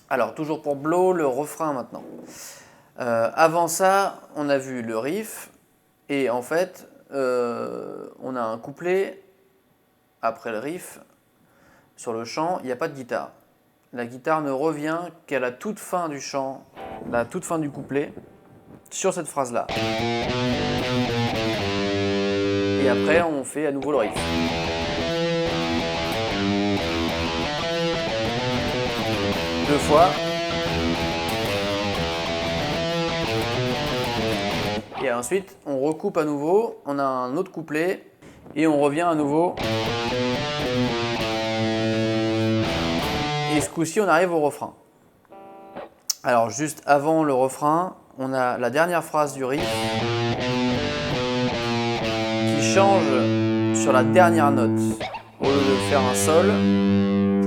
Alors, toujours pour Blow, le refrain maintenant. Avant ça, on a vu le riff, et en fait, on a un couplet après le riff. Sur le chant, il n'y a pas de guitare. La guitare ne revient qu'à la toute fin du chant, la toute fin du couplet, sur cette phrase-là. Et après, on fait à nouveau le riff. Deux fois. Et ensuite, on recoupe à nouveau, on a un autre couplet, et on revient à nouveau. Et ce coup-ci, on arrive au refrain. Alors, juste avant le refrain, on a la dernière phrase du riff qui change sur la dernière note. Au lieu de faire un sol,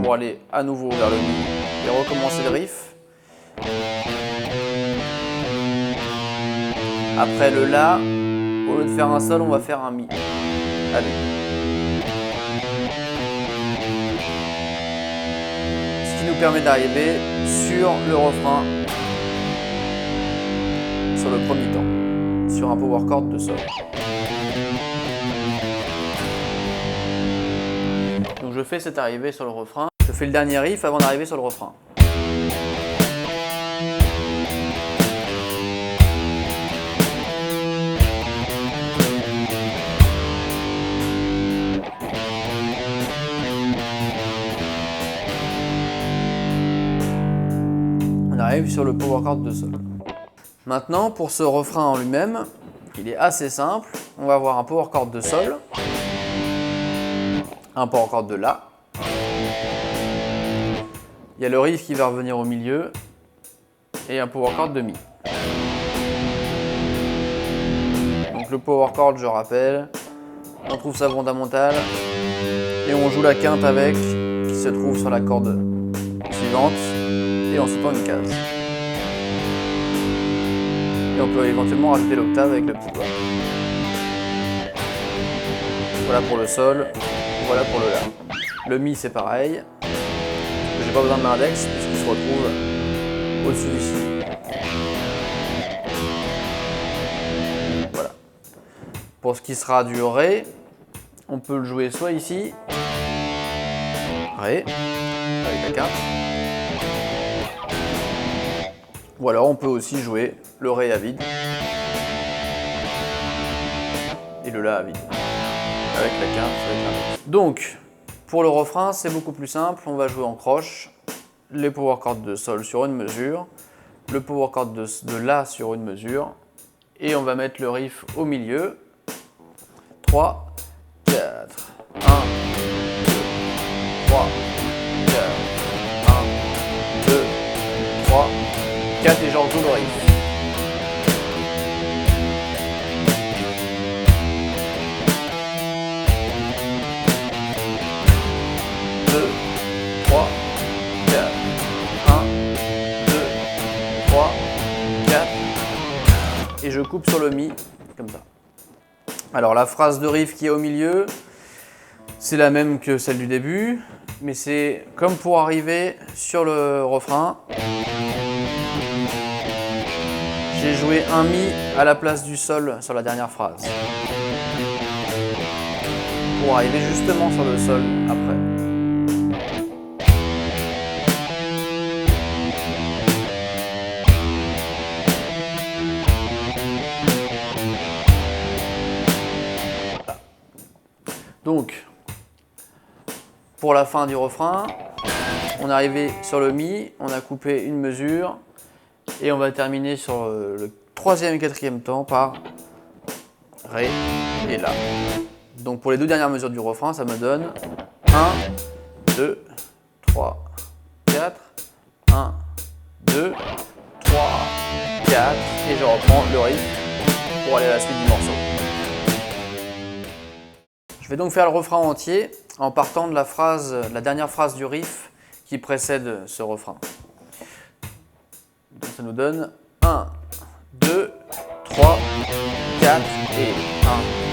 pour aller à nouveau vers le mi et recommencer le riff. Après le la, au lieu de faire un sol, on va faire un mi. Allez. Ce qui nous permet d'arriver sur le refrain, sur le premier temps, sur un power chord de sol. Donc je fais cette arrivée sur le refrain, je fais le dernier riff avant d'arriver sur le refrain. On arrive sur le power chord de sol. Maintenant, pour ce refrain en lui-même, il est assez simple. On va avoir un power chord de sol, un power chord de la. Il y a le riff qui va revenir au milieu et un power chord de mi. Donc le power chord, je rappelle, on trouve sa fondamentale et on joue la quinte avec, qui se trouve sur la corde suivante, et ensuite on une case. Et on peut éventuellement rajouter l'octave avec le petit doigt. Voilà pour le sol, voilà pour le la. Le mi c'est pareil, j'ai pas besoin de l'index puisqu'il se retrouve au-dessus du si. Voilà. Pour ce qui sera du ré, on peut le jouer soit ici, ré, avec la quinte, ou alors on peut aussi jouer le ré à vide et le la à vide, avec la quinte, avec l'index. Donc, pour le refrain, c'est beaucoup plus simple, on va jouer en croche, les power chords de sol sur une mesure, le power chord de la sur une mesure, et on va mettre le riff au milieu. 3, 4, 1, 2, 3, 4, 1, 2, 3, 4 et j'en joue le riff. Et je coupe sur le mi, comme ça. Alors la phrase de riff qui est au milieu, c'est la même que celle du début, mais c'est comme pour arriver sur le refrain. J'ai joué un mi à la place du sol sur la dernière phrase. Pour arriver justement sur le sol après. Donc, pour la fin du refrain, on est arrivé sur le mi, on a coupé une mesure et on va terminer sur le troisième et quatrième temps par ré et la. Donc pour les deux dernières mesures du refrain, ça me donne 1, 2, 3, 4, 1, 2, 3, 4 et je reprends le riff pour aller à la suite du morceau. Je vais donc faire le refrain entier en partant de la dernière phrase du riff qui précède ce refrain. Donc ça nous donne 1, 2, 3, 4 et 1,